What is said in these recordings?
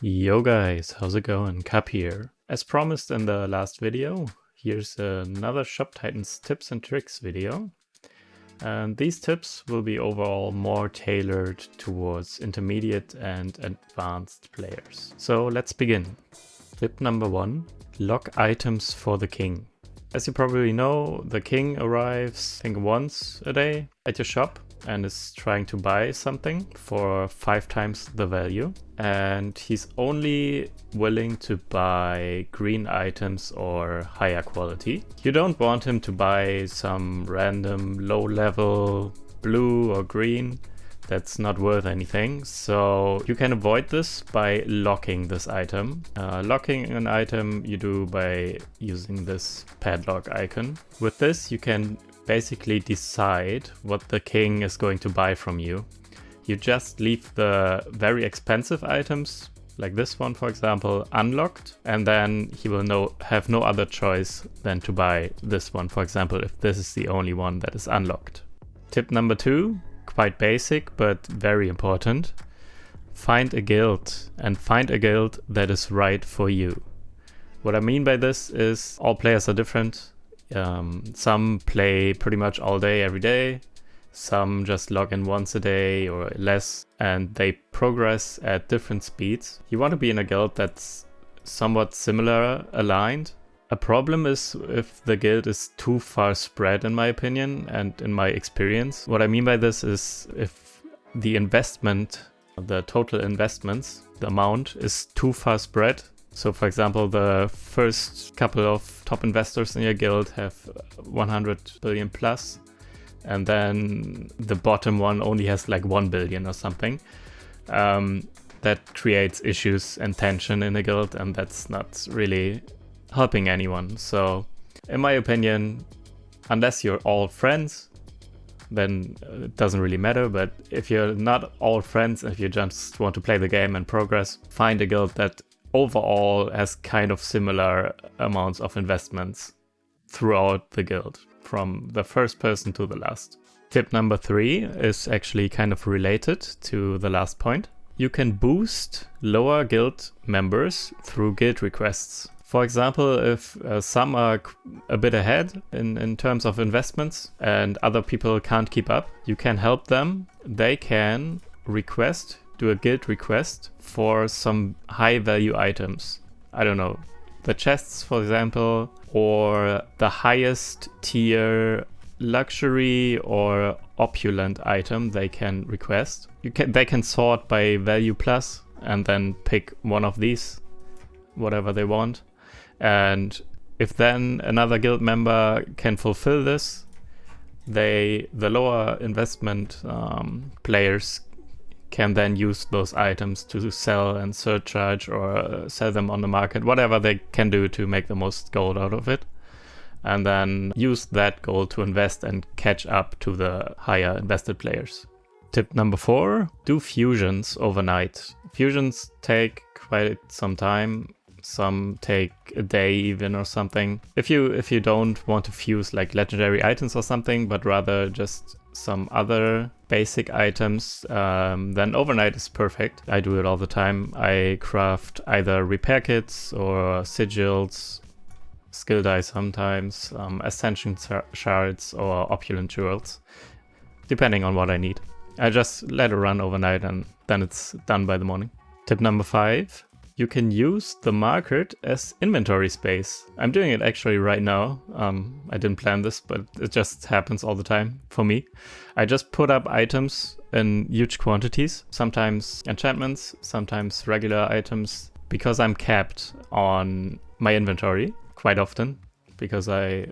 Yo guys, how's it going? Cap here. As promised in the last video, here's another Shop Titans tips and tricks video. And these tips will be overall more tailored towards intermediate and advanced players. So let's begin. Tip number 1, lock items for the king. As you probably know, the king arrives, I think, once a day at your shop and is trying to buy something for 5 times the value. And he's only willing to buy green items or higher quality. You don't want him to buy some random low level blue or green that's not worth anything. So you can avoid this by locking this item. Locking an item you do by using this padlock icon. With this you can basically decide what the king is going to buy from you. You just leave the very expensive items, like this one for example, unlocked, and then he will have no other choice than to buy this one, for example, if this is the only one that is unlocked. Tip number 2, quite basic but very important. Find a guild, and find a guild that is right for you. What I mean by this is all players are different. Some play pretty much all day, every day. Some just log in once a day or less, and they progress at different speeds. You want to be in a guild that's somewhat similar aligned. A problem is if the guild is too far spread, in my opinion and in my experience. What I mean by this is if the investment, the total investments, the amount is too far spread. So for example, the first couple of top investors in your guild have 100 billion plus, and then the bottom one only has like 1 billion or something. That creates issues and tension in a guild, and that's not really helping anyone. So in my opinion, unless you're all friends, then it doesn't really matter. But if you're not all friends, if you just want to play the game and progress, find a guild that overall has kind of similar amounts of investments throughout the guild, from the first person to the last. Tip number 3 is actually kind of related to the last point. You can boost lower guild members through guild requests. For example, if some are a bit ahead in terms of investments and other people can't keep up, you can help them. They can do a guild request for some high value items. I don't know, the chests for example, or the highest tier luxury or opulent item they can request. They can sort by value plus and then pick one of these, whatever they want. And if then another guild member can fulfill this, the lower investment players can then use those items to sell and surcharge or sell them on the market, whatever they can do to make the most gold out of it, and then use that gold to invest and catch up to the higher invested players. Tip number 4, do fusions overnight. Fusions take quite some time. Some take a day even or something. If you don't want to fuse like legendary items or something, but rather just some other basic items, then overnight is perfect. I do it all the time. I craft either repair kits or sigils, skill die sometimes, ascension shards or opulent jewels, depending on what I need. I just let it run overnight and then it's done by the morning. Tip number 5. You can use the market as inventory space. I'm doing it actually right now. I didn't plan this, but it just happens all the time for me. I just put up items in huge quantities, sometimes enchantments, sometimes regular items, because I'm capped on my inventory quite often, because I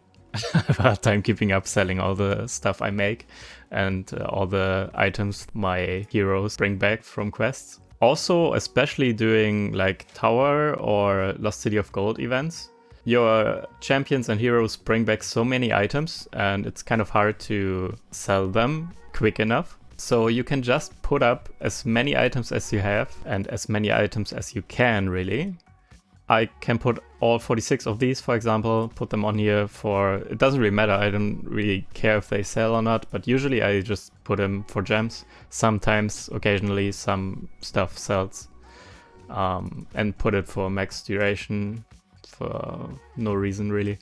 have a hard time keeping up selling all the stuff I make and all the items my heroes bring back from quests. Also, especially doing like Tower or Lost City of Gold events, your champions and heroes bring back so many items and it's kind of hard to sell them quick enough. So you can just put up as many items as you have and as many items as you can, really. I can put all 46 of these, for example, put them on here for, it doesn't really matter, I don't really care if they sell or not, but usually I just put them for gems. Sometimes, occasionally, some stuff sells. and put it for max duration for no reason really.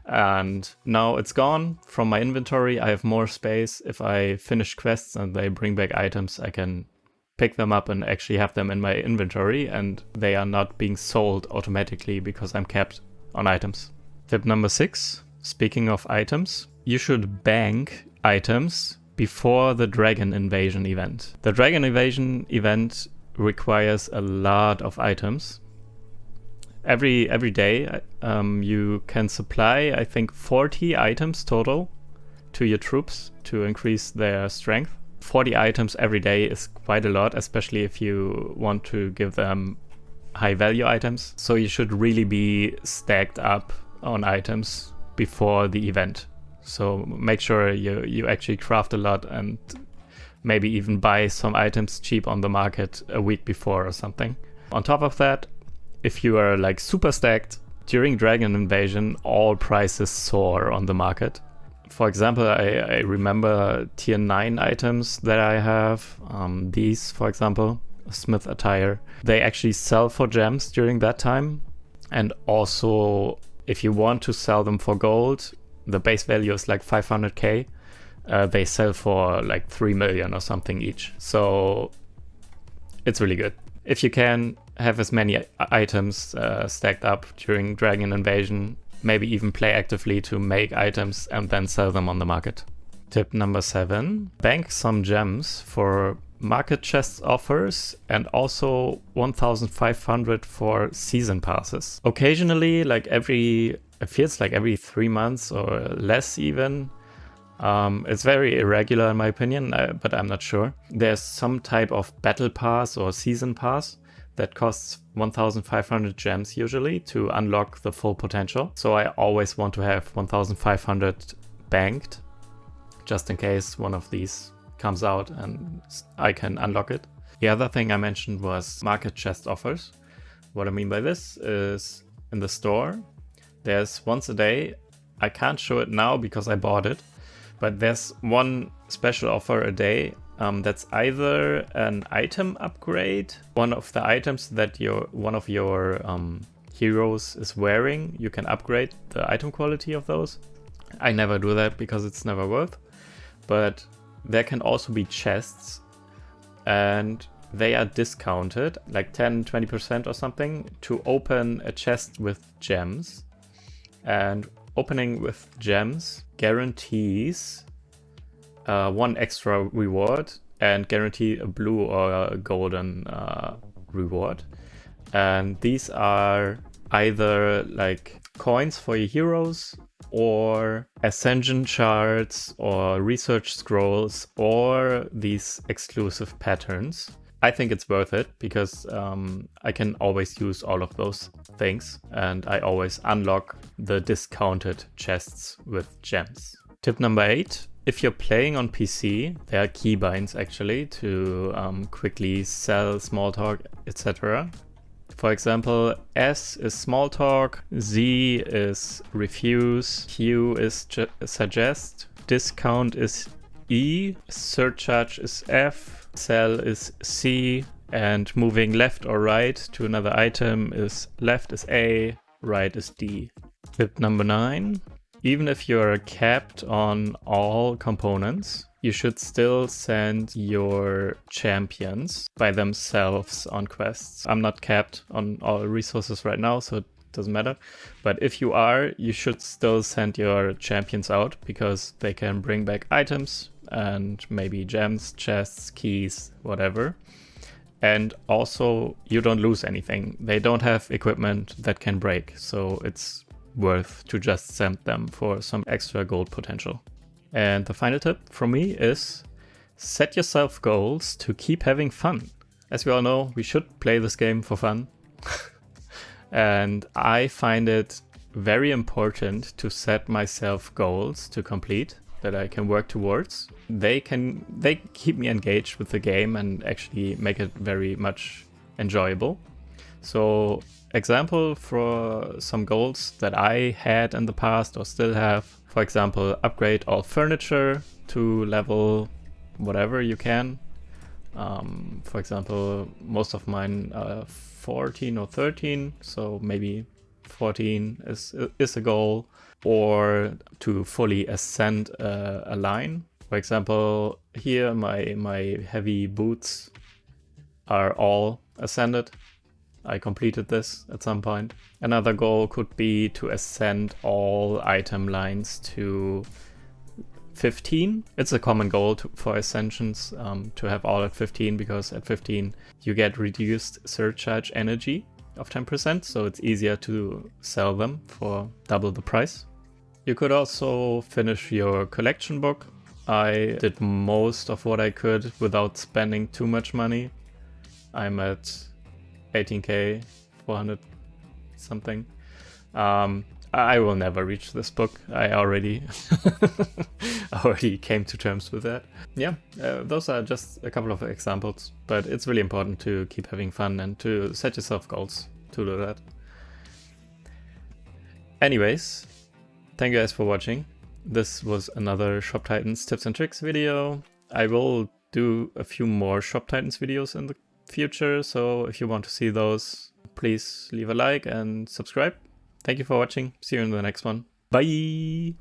And now it's gone from my inventory. I have more space. If I finish quests and they bring back items, I can pick them up and actually have them in my inventory, and they are not being sold automatically because I'm capped on items. Tip number 6, speaking of items, you should bank items before the Dragon Invasion event. The Dragon Invasion event requires a lot of items. Every day you can supply, I think, 40 items total to your troops to increase their strength. 40 items every day is quite a lot, especially if you want to give them high value items. So you should really be stacked up on items before the event. So make sure you actually craft a lot and maybe even buy some items cheap on the market a week before or something. On top of that, if you are like super stacked, during Dragon Invasion, all prices soar on the market. For example, I remember tier 9 items that I have, these, for example, Smith Attire. They actually sell for gems during that time. And also, if you want to sell them for gold, the base value is like 500k. They sell for like 3 million or something each. So it's really good. If you can have as many items stacked up during Dragon Invasion, maybe even play actively to make items and then sell them on the market. Tip number 7, bank some gems for market chest offers and also 1,500 for season passes. Occasionally, it feels like every 3 months or less even. It's very irregular in my opinion, but I'm not sure. There's some type of battle pass or season pass that costs 1,500 gems usually to unlock the full potential. So I always want to have 1,500 banked, just in case one of these comes out and I can unlock it. The other thing I mentioned was market chest offers. What I mean by this is in the store, there's once a day, I can't show it now because I bought it, but there's one special offer a day that's either an item upgrade, one of the items that one of your heroes is wearing, you can upgrade the item quality of those. I never do that because it's never worth, but there can also be chests and they are discounted like 10-20% or something to open a chest with gems, and opening with gems guarantees one extra reward and guarantee a blue or a golden reward. And these are either like coins for your heroes or ascension shards or research scrolls or these exclusive patterns. I think it's worth it because I can always use all of those things and I always unlock the discounted chests with gems. Tip number 8. If you're playing on PC, there are keybinds actually to quickly sell small talk, etc. For example, S is small talk, Z is refuse, Q is suggest, discount is E, surcharge is F, sell is C, and moving left or right to another item is left is A, right is D. Tip number 9. Even if you're capped on all components, you should still send your champions by themselves on quests. I'm not capped on all resources right now, so it doesn't matter. But if you are, you should still send your champions out because they can bring back items and maybe gems, chests, keys, whatever. And also, you don't lose anything. They don't have equipment that can break, so it's worth to just send them for some extra gold potential. And the final tip from me is set yourself goals to keep having fun. As we all know, we should play this game for fun. And I find it very important to set myself goals to complete that I can work towards. They keep me engaged with the game and actually make it very much enjoyable. So example for some goals that I had in the past or still have, for example, upgrade all furniture to level whatever you can, For example, most of mine are 14 or 13, so maybe 14 is a goal. Or to fully ascend a line. For example, here my heavy boots are all ascended. I completed this at some point. Another goal could be to ascend all item lines to 15. It's a common goal for ascensions to have all at 15, because at 15 you get reduced surcharge energy of 10%, so it's easier to sell them for double the price. You could also finish your collection book. I did most of what I could without spending too much money. I'm at 18k, 400 something. I will never reach this book. I already came to terms with that. Yeah, those are just a couple of examples, but it's really important to keep having fun and to set yourself goals to do that. Anyways, thank you guys for watching. This was another Shop Titans tips and tricks video. I will do a few more Shop Titans videos in the future, so if you want to see those, please leave a like and subscribe. Thank you for watching. See you in the next one. Bye!